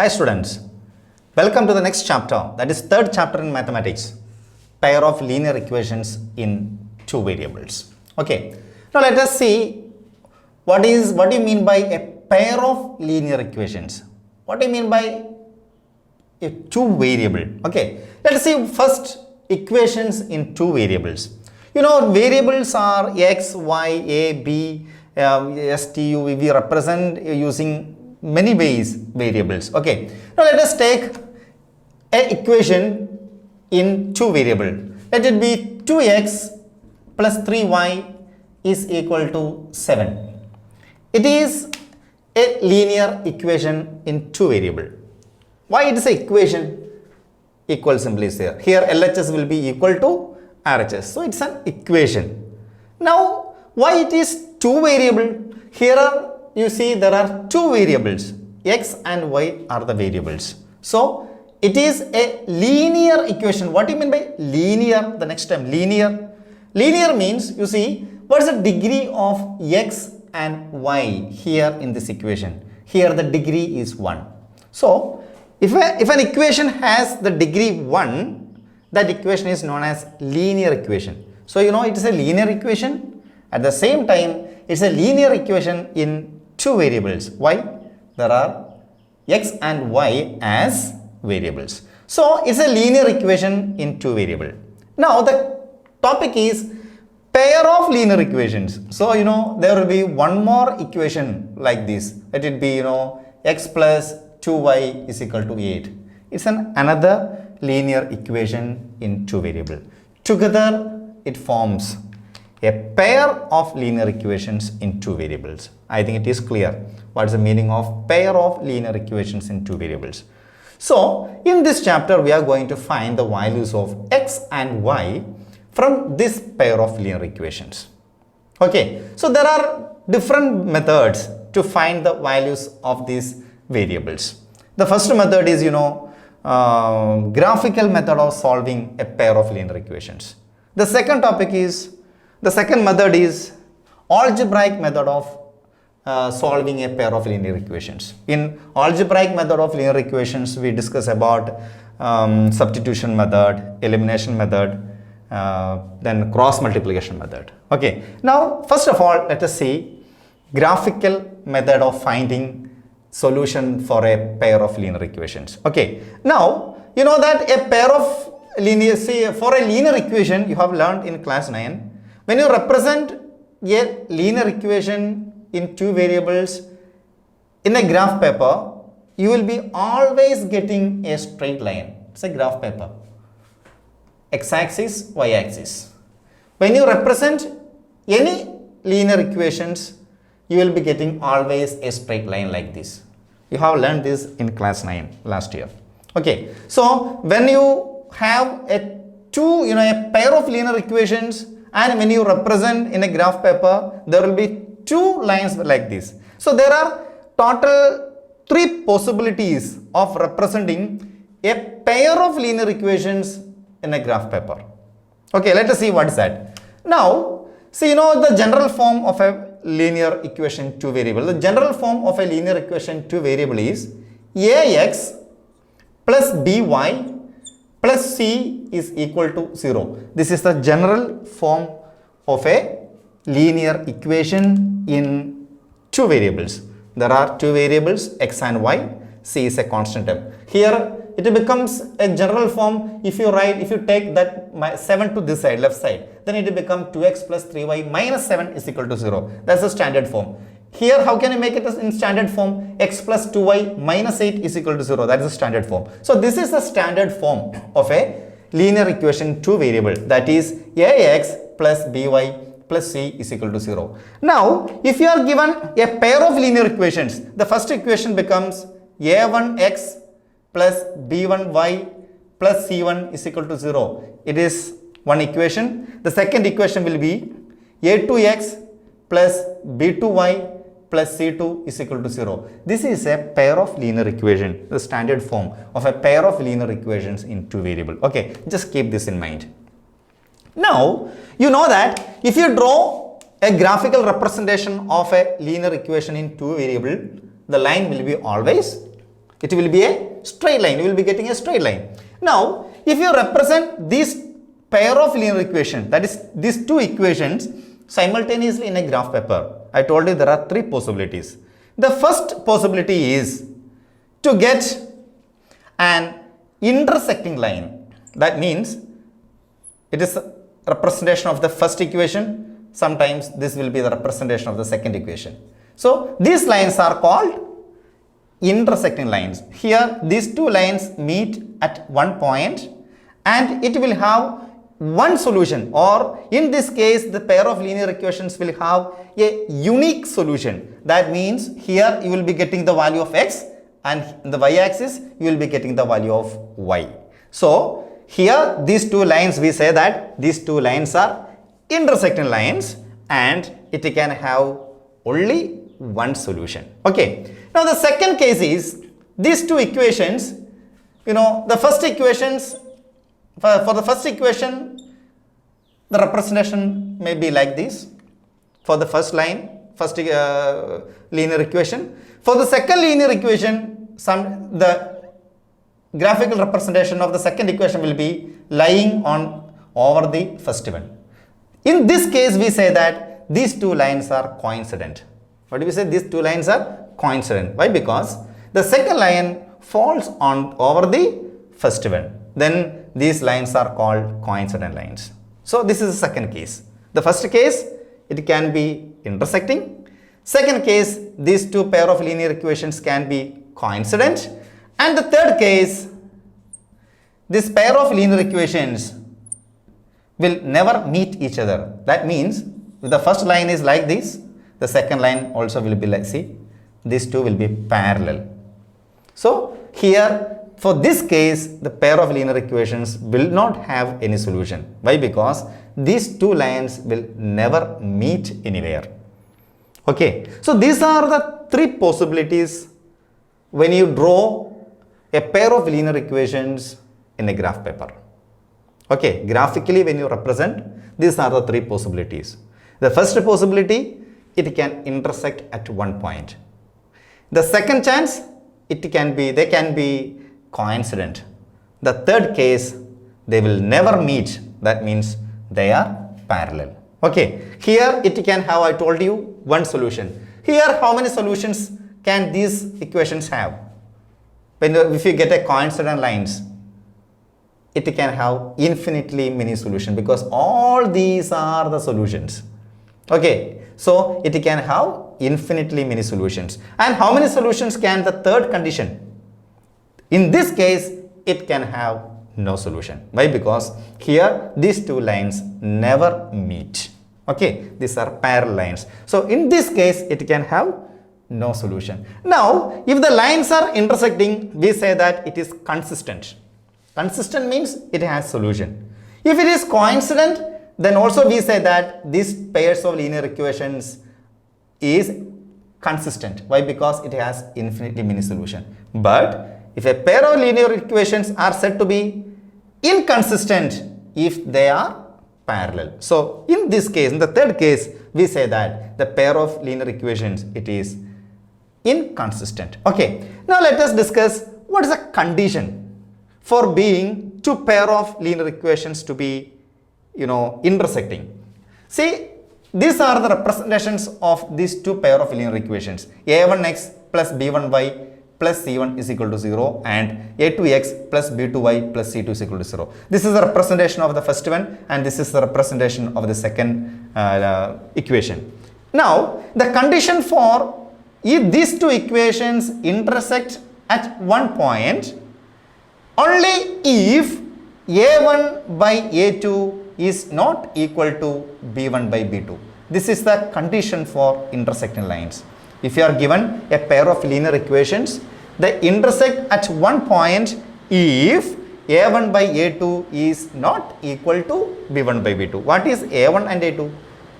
Hi students, welcome to the next chapter, that is third chapter in mathematics, pair of linear equations in two variables. Okay, now let us see what do you mean by a pair of linear equations. What do you mean by a two variable? Okay, let us see first equations in two variables. You know, variables are x, y, a, b, s, t, u. We represent using many ways variables. Okay, now let us take an equation in two variable. Let it be 2x plus 3y is equal to 7. It is a linear equation in two variable. Why it is an equation? Equal simply is there. Here LHS will be equal to RHS. So it's an equation. Now why it is two variable? Here you see there are two variables, x and y are the variables. So it is a linear equation. What do you mean by linear? The next term, linear. Linear means, you see, what is the degree of x and y here in this equation? Here the degree is 1. So if an equation has the degree 1, that equation is known as linear equation. So you know it is a linear equation. At the same time, it's a linear equation in two variables. Why? There are x and y as variables. So it's a linear equation in two variable. Now the topic is pair of linear equations. So you know there will be one more equation like this. Let it be, you know, x plus 2y is equal to 8. It's another linear equation in two variable. Together it forms a pair of linear equations in two variables. I think it is clear what is the meaning of pair of linear equations in two variables. So in this chapter we are going to find the values of x and y from this pair of linear equations. Okay, so there are different methods to find the values of these variables. The first method is, you know, graphical method of solving a pair of linear equations. The second method is algebraic method of solving a pair of linear equations. In algebraic method of linear equations, we discuss about substitution method, elimination method, then cross multiplication method. Okay, now first of all, let us see graphical method of finding solution for a pair of linear equations. Okay, now you know that a pair of linear, see, for a linear equation you have learned in class 9. When you represent a linear equation in two variables in a graph paper, you will be always getting a straight line. It's a graph paper. X-axis, y-axis. When you represent any linear equations, you will be getting always a straight line like this. You have learned this in class 9 last year. Okay, so when you have a pair of linear equations, and when you represent in a graph paper, there will be two lines like this. So there are total 3 possibilities of representing a pair of linear equations in a graph paper. Okay, let us see what is that. Now, see, you know the general form of a linear equation two variable. The general form of a linear equation two variable is ax plus by plus c is equal to 0. This is the general form of a linear equation in two variables. There are two variables, x and y, c is a constant term. Here it becomes a general form. If you take that 7 to this side, left side, then it will become 2x plus 3y minus 7 is equal to 0. That's the standard form. Here, how can you make it in standard form? X plus 2y minus 8 is equal to 0. That is the standard form. So this is the standard form of a linear equation two variable, that is ax plus by plus c is equal to 0. Now, if you are given a pair of linear equations, the first equation becomes a1x plus b1y plus c1 is equal to 0. It is one equation. The second equation will be a2x plus b2y plus c2 is equal to 0. This is a pair of linear equation, the standard form of a pair of linear equations in two variable. Okay, just keep this in mind. Now, you know that if you draw a graphical representation of a linear equation in two variable, the line will be always It will be a straight line. You will be getting a straight line. Now, if you represent this pair of linear equations, that is these two equations simultaneously in a graph paper, I told you there are three possibilities. The first possibility is to get an intersecting line. That means it is a representation of the first equation. Sometimes this will be the representation of the second equation. So these lines are called intersecting lines. Here these two lines meet at one point and it will have one solution, or in this case the pair of linear equations will have a unique solution. That means here you will be getting the value of x, and in the y-axis you will be getting the value of y. So here these two lines, we say that these two lines are intersecting lines and it can have only one solution. Okay. Now the second case is these two equations, the first equations, for the first equation the representation may be like this for the first line, first linear equation. For the second linear equation, the graphical representation of the second equation will be lying on over the first one. In this case we say that these two lines are coincident. What do we say? These two lines are coincident. Why? Because the second line falls on over the first one. Then these lines are called coincident lines. So this is the second case. The first case, it can be intersecting. Second case, these two pair of linear equations can be coincident. And the third case, this pair of linear equations will never meet each other. That means if the first line is like this, the second line also will be like, see, these two will be parallel. So here, for this case, the pair of linear equations will not have any solution. Why? Because these two lines will never meet anywhere. Okay, so these are the three possibilities when you draw a pair of linear equations in a graph paper. Okay, graphically when you represent, these are the three possibilities. The first possibility, it can intersect at one point. The second chance, they can be coincident. The third case, they will never meet. That means they are parallel. Okay, here it can have, I told you, one solution. Here how many solutions can these equations have? If you get a coincident lines, it can have infinitely many solutions because all these are the solutions. Okay, so it can have infinitely many solutions. And how many solutions can the third condition? In this case, it can have no solution. Why? Because here these two lines never meet. Okay, these are parallel lines. So in this case, it can have no solution. Now, if the lines are intersecting, we say that it is consistent. Consistent means it has solution. If it is coincident, then also we say that these pairs of linear equations is consistent. Why? Because it has infinitely many solutions. But if a pair of linear equations are said to be inconsistent if they are parallel. So in this case, in the third case, we say that the pair of linear equations, it is inconsistent. Okay, now let us discuss what is a condition for being two pair of linear equations to be intersecting. See, these are the representations of these two pair of linear equations. a1x plus b1y plus c1 is equal to 0 and a2x plus b2y plus c2 is equal to 0. This is the representation of the first one and this is the representation of the second equation. Now, the condition for if these two equations intersect at one point, only if a1 by a2 is not equal to b1 by b2. This is the condition for intersecting lines. If you are given a pair of linear equations, they intersect at one point if a1 by a2 is not equal to b1 by b2. What is a1 and a2?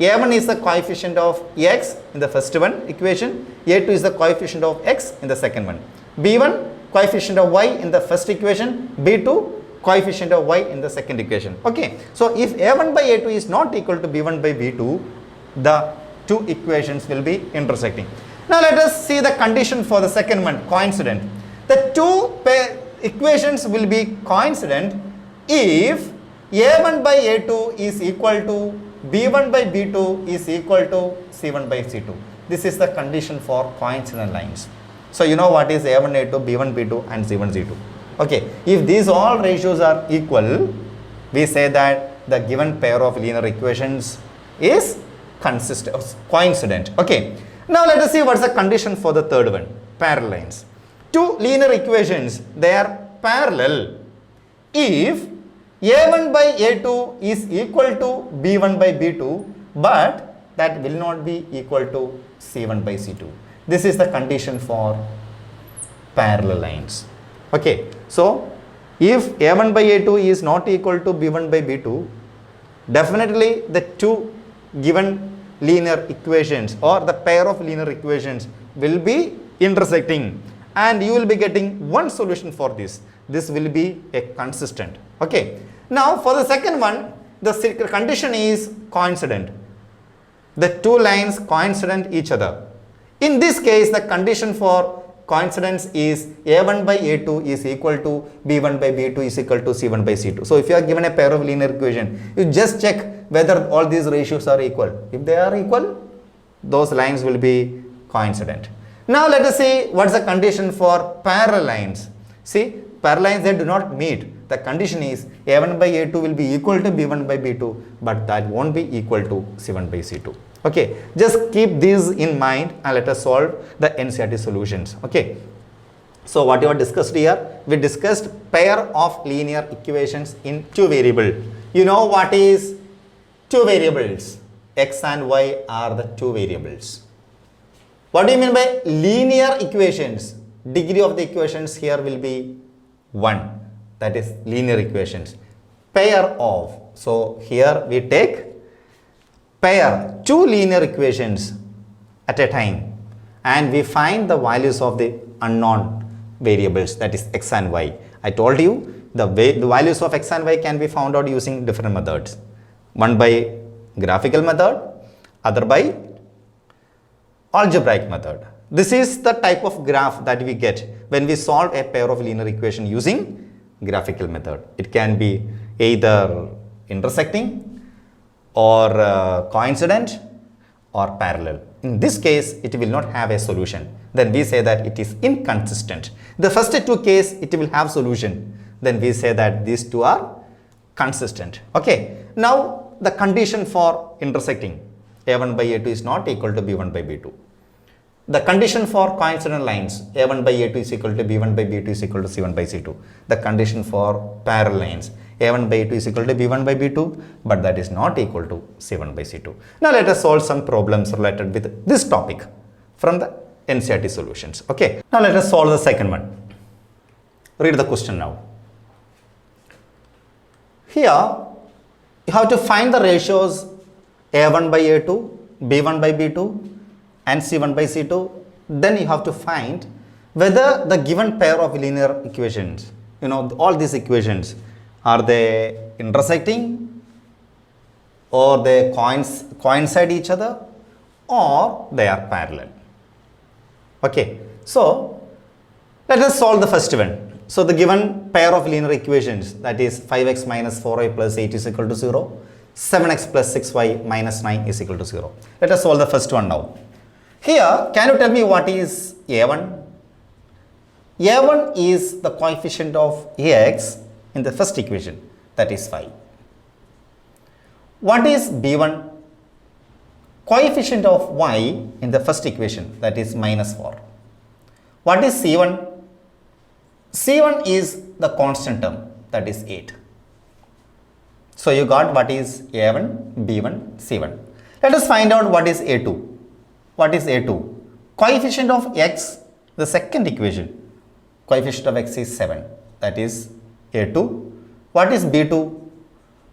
a1 is the coefficient of x in the first one equation, a2 is the coefficient of x in the second one. b1 coefficient of y in the first equation, b2 coefficient of y in the second equation. Okay, so if a1 by a2 is not equal to b1 by b2, the two equations will be intersecting. Now let us see the condition for the second one, coincident. The two equations will be coincident if A1 by A2 is equal to B1 by B2 is equal to C1 by C2. This is the condition for coincident lines. So you know what is A1, A2, B1, B2 and C1, C2. Okay, if these all ratios are equal, we say that the given pair of linear equations is coincident. Okay, now let us see what's the condition for the third one, parallel lines. Two linear equations, they are parallel if A1 by A2 is equal to B1 by B2, but that will not be equal to C1 by C2. This is the condition for parallel lines. Okay, so if A1 by A2 is not equal to B1 by B2, definitely the two given linear equations or the pair of linear equations will be intersecting, and you will be getting one solution for this. This will be a consistent. Okay, now for the second one, the condition is coincident. The two lines coincident each other. In this case, the condition for coincidence is A1 by A2 is equal to B1 by B2 is equal to C1 by C2. So if you are given a pair of linear equation, you just check whether all these ratios are equal. If they are equal, those lines will be coincident. Now let us see what's the condition for parallel lines. See, parallel lines, they do not meet. The condition is A1 by A2 will be equal to B1 by B2, but that won't be equal to C1 by C2. Okay, just keep these in mind and let us solve the NCERT solutions. Okay, so what you have discussed here, we discussed pair of linear equations in two variable. You know what is two variables? X and Y are the two variables. What do you mean by linear equations? Degree of the equations here will be 1. That is linear equations. Pair of. So here we take pair two linear equations at a time and we find the values of the unknown variables, that is X and Y. I told you the values of X and Y can be found out using different methods. One by graphical method, other by algebraic method. This is the type of graph that we get when we solve a pair of linear equation using graphical method. It can be either intersecting or coincident or parallel. In this case, it will not have a solution. Then we say that it is inconsistent. The first two case, it will have solution. Then we say that these two are consistent. Okay. Now the condition for intersecting A1 by A2 is not equal to B1 by B2. The condition for coincident lines A1 by A2 is equal to B1 by B2 is equal to C1 by C2. The condition for parallel lines A1 by A2 is equal to B1 by B2, but that is not equal to C1 by C2. Now let us solve some problems related with this topic from the NCERT solutions. Okay. Now let us solve the second one. Read the question now. Here you have to find the ratios A1 by A2, B1 by B2 and C1 by C2. Then you have to find whether the given pair of linear equations, all these equations, are they intersecting or they coincide each other or they are parallel. Okay, so let us solve the first one. So the given pair of linear equations, that is 5x minus 4y plus 8 is equal to 0, 7x plus 6y minus 9 is equal to 0. Let us solve the first one now. Here, can you tell me what is A1? A1 is the coefficient of Ax in the first equation, that is 5. What is B1? Coefficient of y in the first equation, that is minus 4. What is C1? C1 is the constant term, that is 8. So you got what is A1, B1, C1. Let us find out what is A2. What is A2? Coefficient of x, the second equation, coefficient of x is 7, that is A2. What is B2?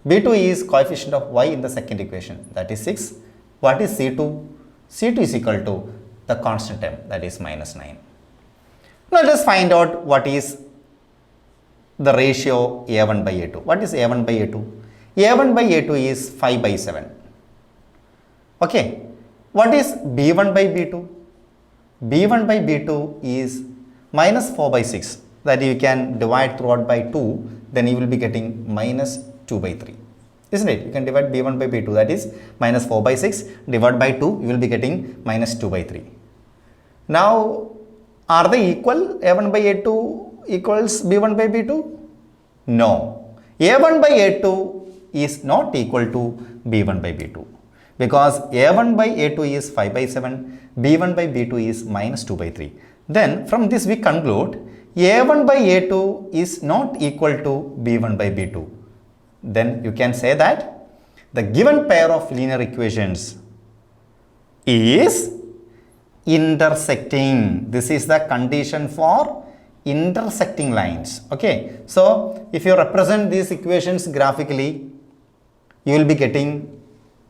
B2 is coefficient of y in the second equation, that is 6. What is C2? C2 is equal to the constant term, that is minus 9. Now let us find out what is the ratio A1 by A2. What is A1 by A2? A1 by A2 is 5 by 7. Okay. What is B1 by B2? B1 by B2 is minus 4 by 6, that you can divide throughout by 2, then you will be getting minus 2 by 3. Isn't it? You can divide b1 by b2, that is minus 4 by 6 divided by 2, you will be getting minus 2 by 3. Now, are they equal? a1 by a2 equals b1 by b2? No. a1 by a2 is not equal to b1 by b2, because a1 by a2 is 5 by 7, b1 by b2 is minus 2 by 3. Then from this we conclude a1 by a2 is not equal to b1 by b2. Then you can say that the given pair of linear equations is intersecting. This is the condition for intersecting lines. Okay, so if you represent these equations graphically, you will be getting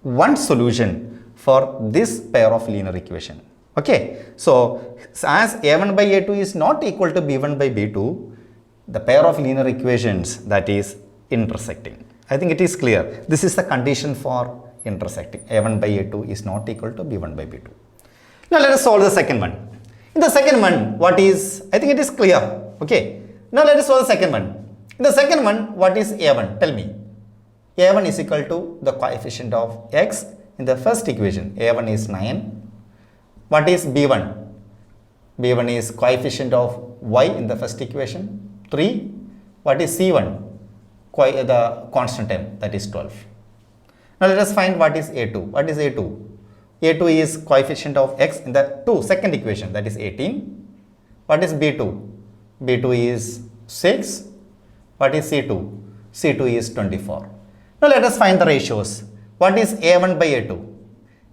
one solution for this pair of linear equation. Okay, so as a1 by a2 is not equal to b1 by b2, the pair of linear equations, that is intersecting. I think it is clear. This is the condition for intersecting. a1 by a2 is not equal to b1 by b2. Now let us solve the second one. In the second one, what is, I think it is clear. Okay, now let us solve the second one. In the second one, what is a1? Tell me. a1 is equal to the coefficient of x in the first equation. a1 is 9. What is b1? b1 is coefficient of y in the first equation, 3. What is c1? The constant term, that is 12. Now let us find what is a2. What is a2? a2 is coefficient of x in the second equation, that is 18. What is b2? b2 is 6. What is c2? c2 is 24. Now let us find the ratios. What is a1 by a2?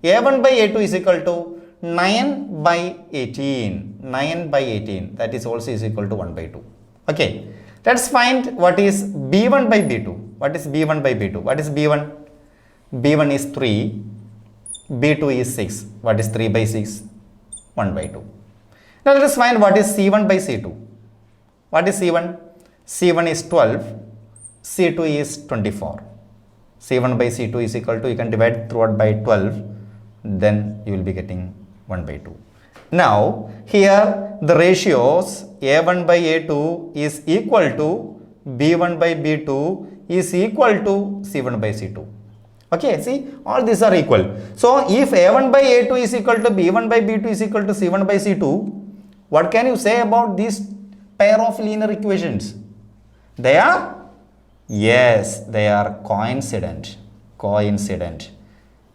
a1 by a2 is equal to 9 by 18. 9 by 18, that is also is equal to 1 by 2. Okay, let's find what is b1 by b2. What is b1 by b2? What is b1? b1 is 3. b2 is 6. What is 3 by 6? 1 by 2. Now let us find what is c1 by c2. What is c1? c1 is 12. c2 is 24. c1 by c2 is equal to, you can divide throughout by 12, then you will be getting 1 by 2. Now here the ratios a1 by a2 is equal to b1 by b2 is equal to c1 by c2. Okay, see, all these are equal. So if a1 by a2 is equal to b1 by b2 is equal to c1 by c2, what can you say about this pair of linear equations? They are, yes, they are coincident.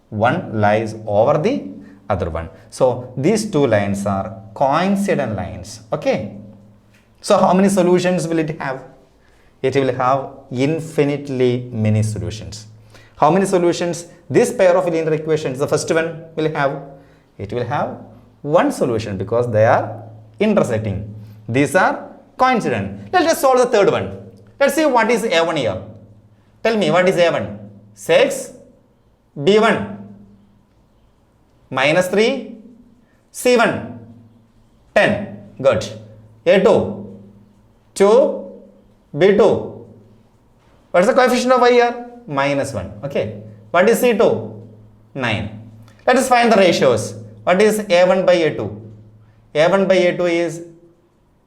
One lies over the other one. So these two lines are coincident lines. Okay, so how many solutions will it have? It will have infinitely many solutions. How many solutions this pair of linear equations, the first one, will have? It will have one solution because they are intersecting. These are coincident. Let's just solve the third one. Let's see what is a1 here. Tell me, what is a1? 6. b1 minus 3. c1 10. Good. a2 2. b2. What is the coefficient of y here? Minus 1. Okay. What is c2? 9. Let us find the ratios. What is a1 by a2? a1 by a2 is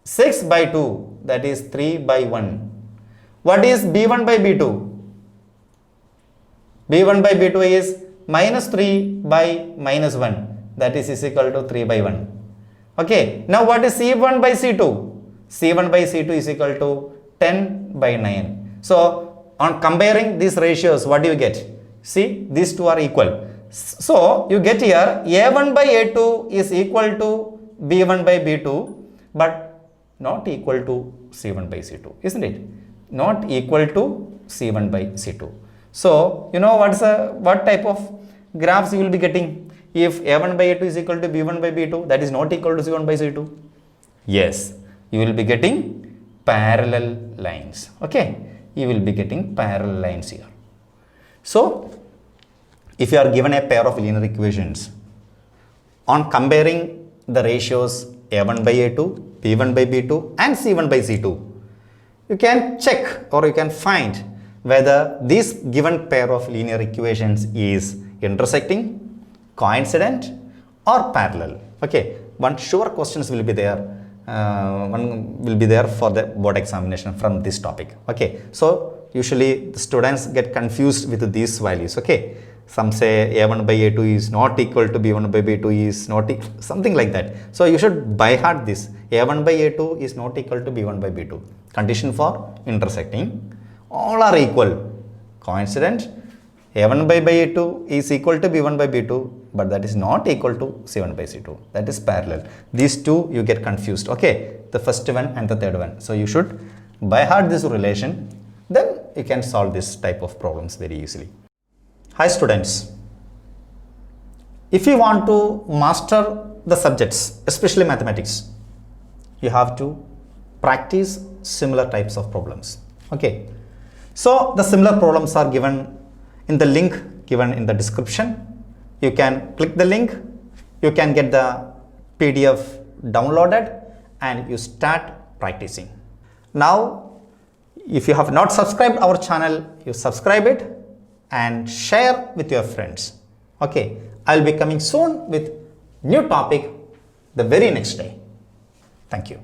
6 by 2, that is 3 by 1. What is b1 by b2? b1 by b2 is minus 3 by minus 1, that is equal to 3 by 1. Okay. Now what is c1 by c2? c1 by c2 is equal to 10 by 9. So on comparing these ratios, what do you get? See, these two are equal. So you get here a1 by a2 is equal to b1 by b2, but not equal to c1 by c2, isn't it? Not equal to c1 by c2. So you know what type of graphs you will be getting if a1 by a2 is equal to b1 by b2, that is not equal to c1 by c2. Yes, you will be getting parallel lines. Okay, you will be getting parallel lines here. So if you are given a pair of linear equations, on comparing the ratios a1 by a2, b1 by b2 and c1 by c2, you can check or you can find whether this given pair of linear equations is intersecting, coincident or parallel. Okay, one sure questions will be there one will be there for the board examination from this topic. Okay, so usually the students get confused with these values. Okay, some say a1 by a2 is not equal to b1 by b2 is not something like that. So you should by heart this: a1 by a2 is not equal to b1 by b2. Condition for intersecting, all are equal. Coincident, a1 by a2 is equal to b1 by b2, but that is not equal to c1 by c2. That is parallel. These two you get confused. Okay, the first one and the third one. So you should by heart this relation, then you can solve this type of problems very easily. Hi students, if you want to master the subjects, especially mathematics, you have to practice similar types of problems. Okay, so the similar problems are given in the link given in the description. You can click the link, you can get the PDF downloaded and you start practicing. Now, if you have not subscribed our channel, you subscribe it and share with your friends. Okay, I'll be coming soon with new topic the very next day. Thank you.